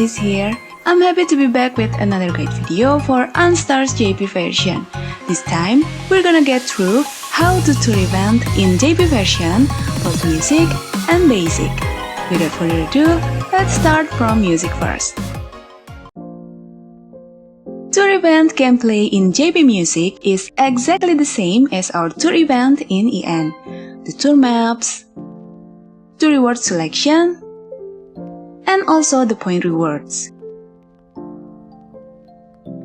Tourdays here. I'm happy to be back with another great video for Enstars JP version. This time, we're gonna get through how to tour event in JP version, both music and basic. Without further ado, let's start from music first. Tour event gameplay in JP Music is exactly the same as our tour event in EN. The tour maps, tour reward selection, and also the point rewards.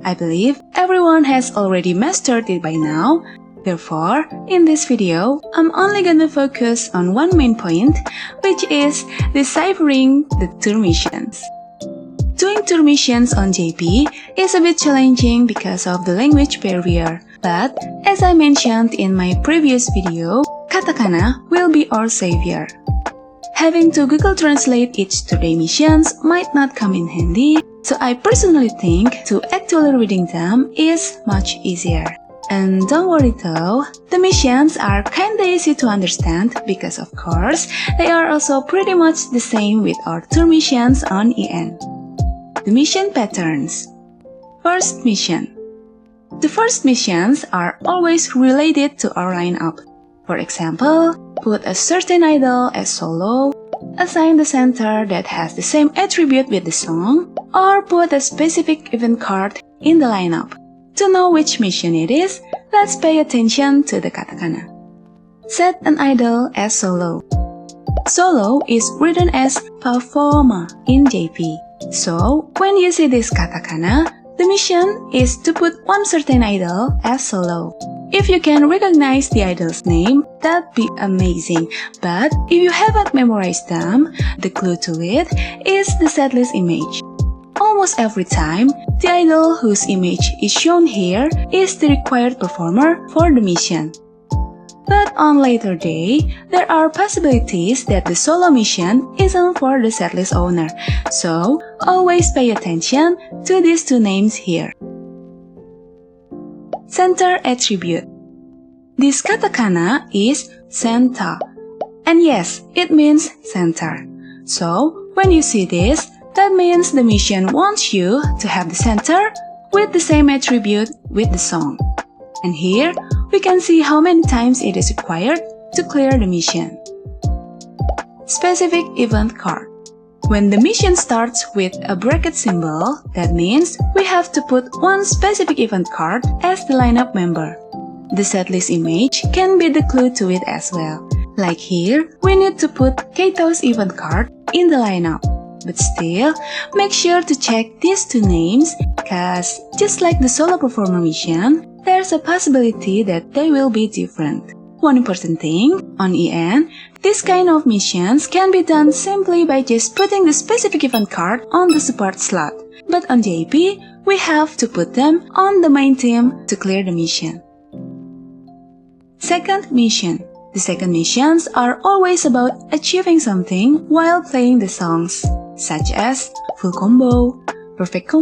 I believe everyone has already mastered it by now. Therefore, in this video, I'm only gonna focus on one main point, which is deciphering the tour missions. Doing tour missions on JP is a bit challenging because of the language barrier, but as I mentioned in my previous video, katakana will be our savior. Having to Google Translate each Tourday missions might not come in handy, so I personally think to actually reading them is much easier. And don't worry though, the missions are kinda easy to understand because of course, they are also pretty much the same with our tour missions on EN. The mission patterns. First mission. The first missions are always related to our lineup. For example, put a certain idol as solo, assign the center that has the same attribute with the song, or put a specific event card in the lineup. To know which mission it is, let's pay attention to the katakana. Set an idol as solo. Solo is written as performa in JP. So, when you see this katakana, the mission is to put one certain idol as solo. If you can recognize the idol's name, that'd be amazing. But if you haven't memorized them, the clue to it is the setlist image. Almost every time, the idol whose image is shown here is the required performer for the mission. But on later day, there are possibilities that the solo mission isn't for the setlist owner, so always pay attention to these two names here. Center attribute. This katakana is center, and yes, it means center. So, when you see this, that means the mission wants you to have the center with the same attribute with the song. And here, we can see how many times it is required to clear the mission. Specific event card. When the mission starts with a bracket symbol, that means we have to put one specific event card as the lineup member. The setlist image can be the clue to it as well. Like here, we need to put Keito's event card in the lineup. But still, make sure to check these two names, cause just like the solo performer mission, there's a possibility that they will be different. One important thing, on EN, this kind of missions can be done simply by just putting the specific event card on the support slot. But on JP, we have to put them on the main team to clear the mission. Second mission. The second missions are always about achieving something while playing the songs, such as full combo, perfect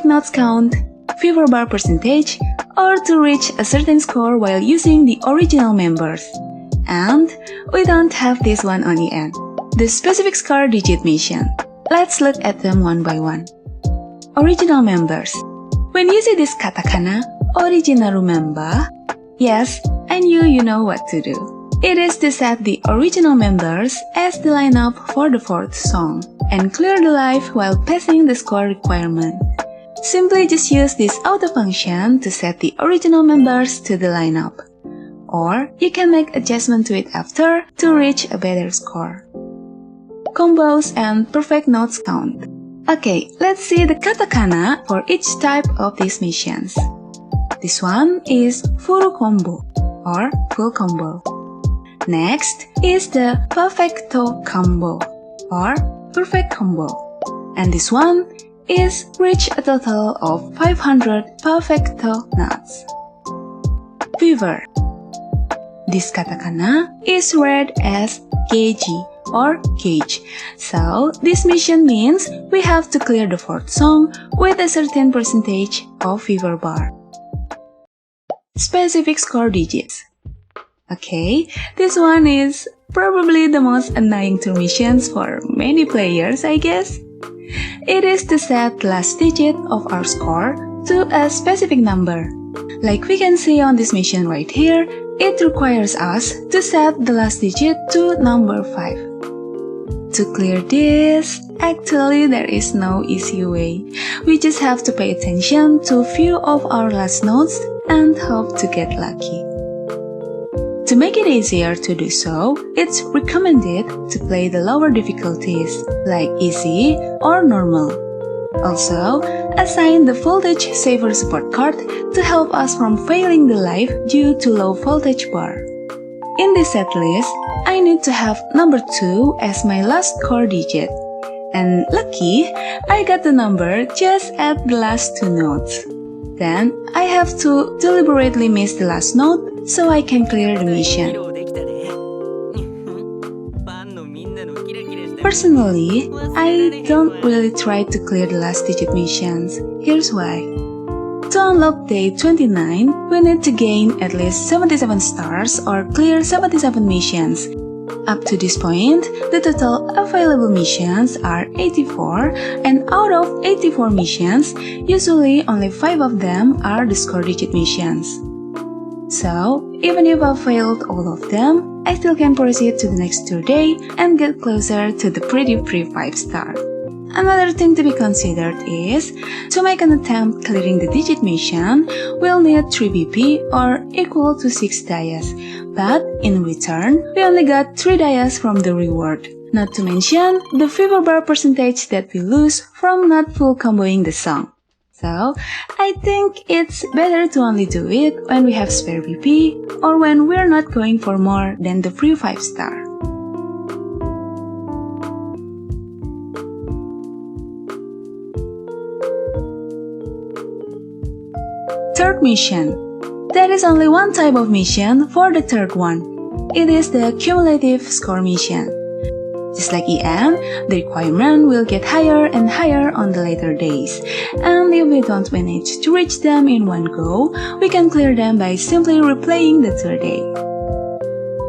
notes count, fever bar percentage, or to reach a certain score while using the original members. And we don't have this one on EN, the specific score digit mission. Let's look at them one by one. Original members. When you see this katakana, original member, yes, I knew you know what to do. It is to set the original members as the lineup for the fourth song and clear the life while passing the score requirement. Simply just use this auto function to set the original members to the lineup. Or you can make adjustment to it after to reach a better score. Combos and perfect notes count. Okay, let's see the katakana for each type of these missions. This one is furu combo or full combo. Next is the perfecto combo or perfect combo. And this one is reach a total of 500 perfecto notes. Fever. This katakana is read as geiji or gauge. So this mission means we have to clear the fourth song with a certain percentage of fever bar. Specific score digits. Okay, this one is probably the most annoying tour missions for many players, I guess. It is to set the last digit of our score to a specific number. Like we can see on this mission right here, it requires us to set the last digit to number 5. To clear this, actually there is no easy way. We just have to pay attention to few of our last notes and hope to get lucky. To make it easier to do so, it's recommended to play the lower difficulties, like easy or normal. Also, assign the voltage saver support card to help us from failing the life due to low voltage bar. In this set list, I need to have number 2 as my last score digit. And lucky, I got the number just at the last 2 notes. Then, I have to deliberately miss the last note so I can clear the mission. Personally, I don't really try to clear the last digit missions. Here's why. To unlock day 29, we need to gain at least 77 stars or clear 77 missions. Up to this point, the total available missions are 84, and out of 84 missions, usually only 5 of them are the score digit missions. So, even if I failed all of them, I still can proceed to the next Tourday and get closer to the pretty free 5 star. Another thing to be considered is, to make an attempt clearing the digit mission, we'll need 3 BP or equal to 6 dias, but in return, we only got 3 dias from the reward. Not to mention the fever bar percentage that we lose from not full comboing the song. So, I think it's better to only do it when we have spare BP or when we're not going for more than the free 5 star. Third mission. There is only one type of mission for the third one. It is the cumulative score mission. Just like EM, the requirement will get higher and higher on the later days, and if we don't manage to reach them in one go, we can clear them by simply replaying the third day.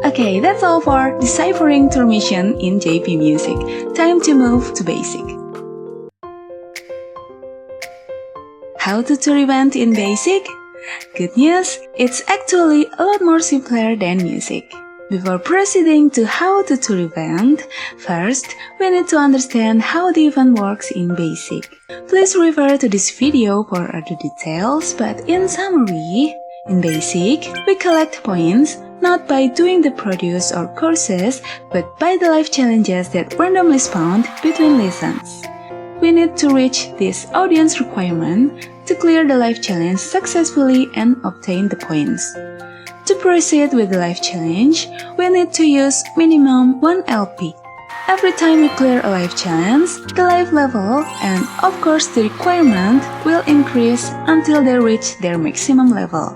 Okay, that's all for deciphering tour mission in JP Music. Time to move to basic. How to tour event in basic? Good news, it's actually a lot more simpler than music. Before proceeding to how to tour event, first, we need to understand how the event works in basic. Please refer to this video for other details, but in summary, in basic, we collect points not by doing the produce or courses, but by the life challenges that randomly spawned between lessons. We need to reach this audience requirement to clear the life challenge successfully and obtain the points. To proceed with the life challenge, we need to use minimum 1 LP. Every time we clear a life challenge, the life level and of course the requirement will increase until they reach their maximum level.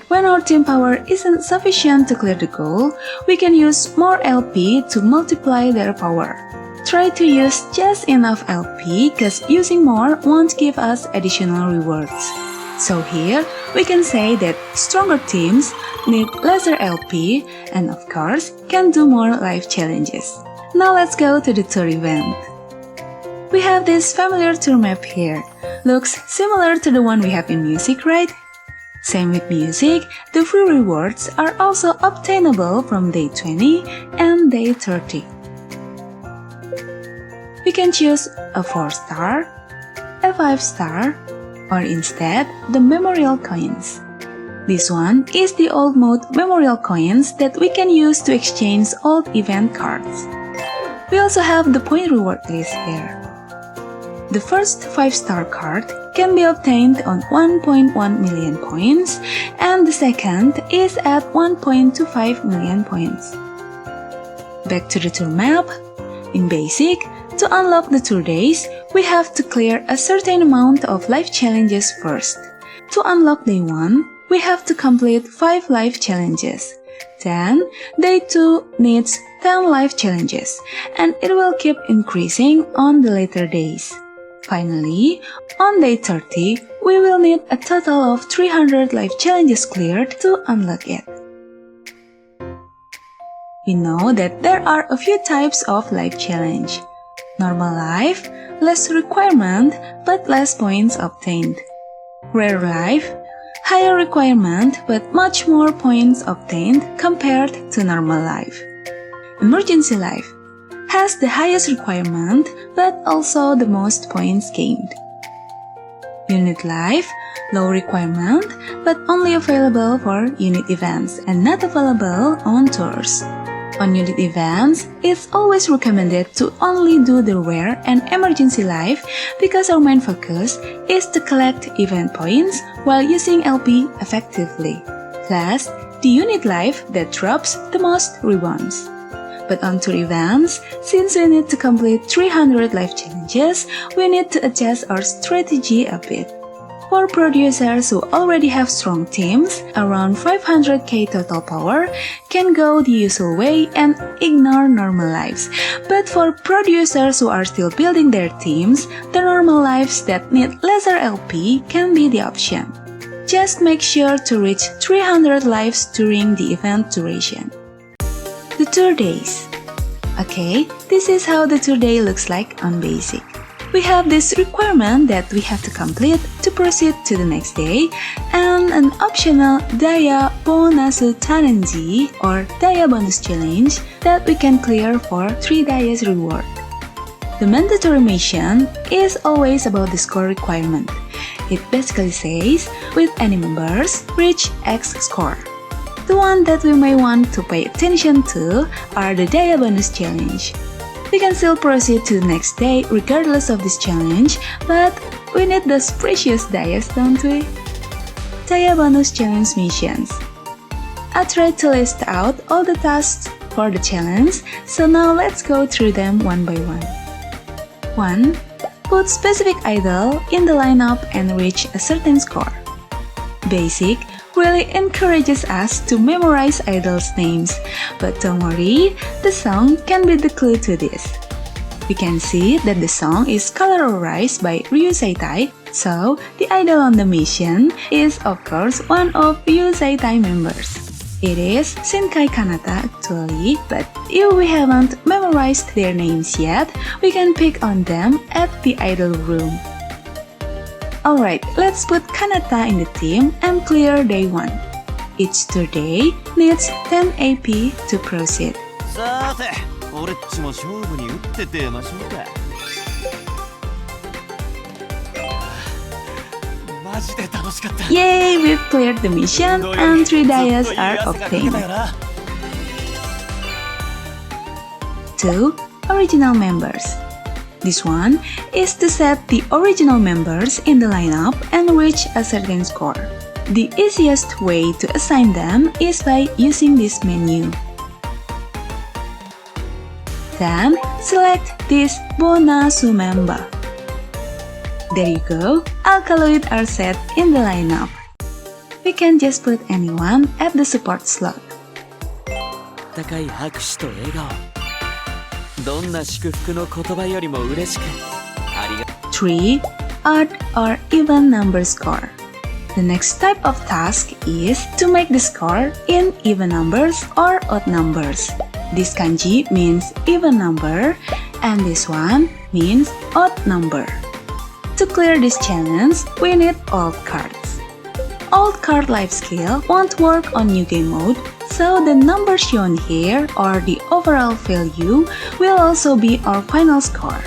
When our team power isn't sufficient to clear the goal, we can use more LP to multiply their power. Try to use just enough LP because using more won't give us additional rewards. So here, we can say that stronger teams need lesser LP and of course can do more life challenges. Now let's go to the tour event. We have this familiar tour map here. Looks similar to the one we have in music, right? Same with music, the free rewards are also obtainable from day 20 and day 30. We can choose a 4 star, a 5 star, or instead the memorial coins. This one is the old mode memorial coins that we can use to exchange old event cards. We also have the point reward list here. The first 5-star card can be obtained on 1.1 million points, and the second is at 1.25 million points. Back to the tour map. In basic, to unlock the Tourdays, we have to clear a certain amount of life challenges first. To unlock day 1, we have to complete 5 life challenges. Then, day 2 needs 10 life challenges, and it will keep increasing on the later days. Finally, on day 30, we will need a total of 300 life challenges cleared to unlock it. We know that there are a few types of life challenge. Normal life, less requirement but less points obtained. Rare life, higher requirement but much more points obtained compared to normal life. Emergency life has the highest requirement but also the most points gained. Unit life, low requirement but only available for unit events and not available on tours. On unit events, it's always recommended to only do the rare and emergency life because our main focus is to collect event points while using LP effectively. Plus, the unit life that drops the most rebounds. But on tour events, since we need to complete 300 life challenges, we need to adjust our strategy a bit. For producers who already have strong teams, around 500k total power can go the usual way and ignore normal lives. But for producers who are still building their teams, the normal lives that need lesser LP can be the option. Just make sure to reach 300 lives during the event duration. The tour days. Okay, this is how the tour day looks like on basic. We have this requirement that we have to complete to proceed to the next day, and an optional Daya Bonasu Challenge or Daya Bonus Challenge that we can clear for 3 Daya's reward. The mandatory mission is always about the score requirement. It basically says, with any members, reach X score. The one that we may want to pay attention to are the Daya Bonus Challenge. We can still proceed to the next day regardless of this challenge, but we need those precious Dayas, don't we? Daya Bonus Challenge missions. I tried to list out all the tasks for the challenge, so now let's go through them one by one. 1. Put specific idol in the lineup and reach a certain score. Basic really encourages us to memorize idols' names, but don't worry, the song can be the clue to this. We can see that the song is colorized by Ryu Saitai, so the idol on the mission is of course one of Ryu Saitai members. It is Shinkai Kanata actually, but if we haven't memorized their names yet, we can pick on them at the idol room. Alright, let's put Kanata in the team and clear day 1. Each tour day needs 10 AP to proceed. Yay, we've cleared the mission and 3 Dayas are obtained. 2. Original members. This one is to set the original members in the lineup and reach a certain score. The easiest way to assign them is by using this menu. Then, select this Bonasu member. There you go, alkaloid are set in the lineup. We can just put anyone at the support slot. 3. Odd or even number score. The next type of task is to make the score in even numbers or odd numbers. This kanji means even number and this one means odd number. To clear this challenge, we need old cards. Old card life skill won't work on new game mode, so the number shown here or the overall value will also be our final score.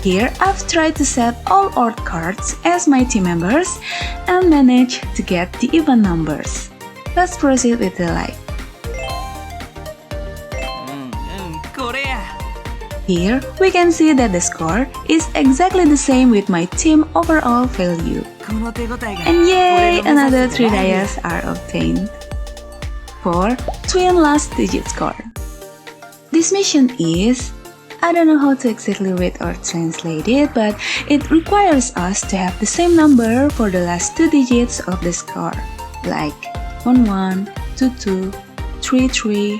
Here I've tried to set all odd cards as my team members and managed to get the even numbers. Let's proceed with the light. Here we can see that the score is exactly the same with my team overall value. And yay! Another 3 Dayas are obtained. 4. Twin last digit score. This mission is, I don't know how to exactly read or translate it, but it requires us to have the same number for the last 2 digits of the score, like 11, 22, 33.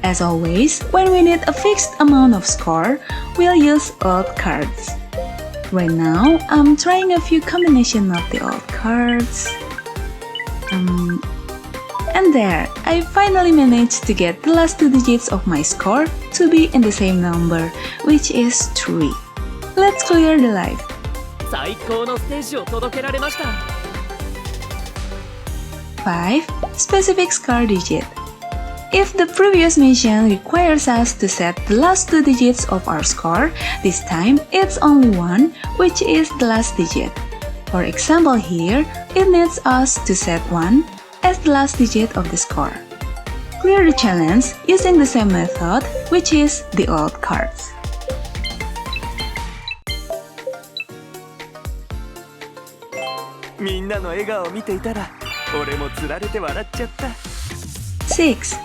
As always, when we need a fixed amount of score, we'll use old cards. Right now, I'm trying a few combinations of the old cards. And there, I finally managed to get the last 2 digits of my score to be in the same number, which is 3. Let's clear the life. 最高のステージを届けられました。 5. Specific score digit. If the previous mission requires us to set the last 2 digits of our score, this time it's only 1, which is the last digit. For example here, it needs us to set 1 as the last digit of the score. Clear the challenge using the same method, which is the old cards. Minna no egaoを見ていたら、俺もつられて笑っちゃった。 6.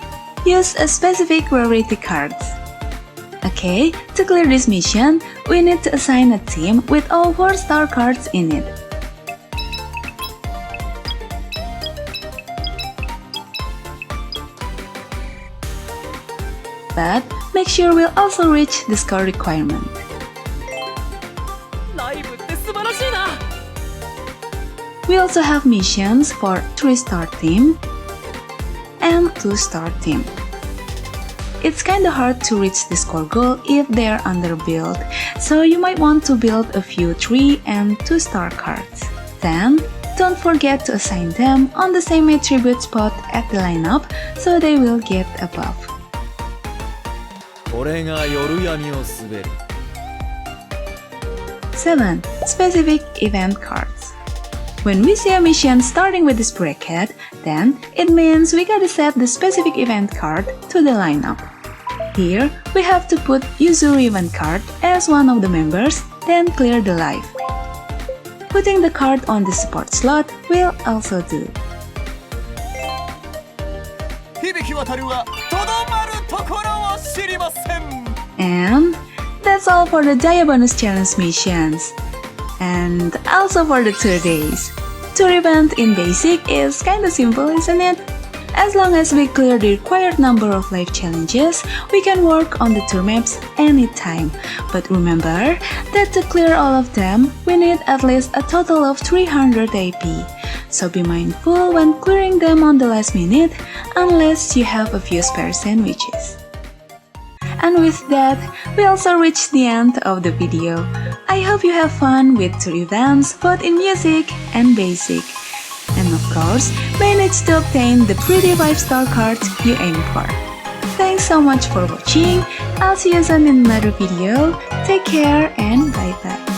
Use a specific rarity cards. Okay, to clear this mission, we need to assign a team with all 4-star cards in it. But make sure we'll also reach the score requirement. ライブって素晴らしいな。 We also have missions for 3-star team and 2-star team. It's kinda hard to reach the score goal if they're underbuilt, so you might want to build a few 3 and 2-star cards. Then, don't forget to assign them on the same attribute spot at the lineup so they will get a buff. 俺が夜闇を滑る。 7. Specific event cards. When we see a mission starting with this bracket, then it means we gotta set the specific event card to the lineup. Here, we have to put Yuzuru event card as one of the members, then clear the life. Putting the card on the support slot will also do. 響き渡るはとどまるところを知りません。 And that's all for the Jaya bonus challenge missions. And also for the Tourdays. Tour event in basic is kinda simple, isn't it? As long as we clear the required number of life challenges, we can work on the tour maps anytime. But remember that to clear all of them, we need at least a total of 300 AP. So be mindful when clearing them on the last minute, unless you have a few spare sandwiches. And with that, we also reached the end of the video. I hope you have fun with tour events both in music and basic. And of course, manage to obtain the pretty 5-star cards you aim for. Thanks so much for watching. I'll see you soon in another video. Take care and bye bye.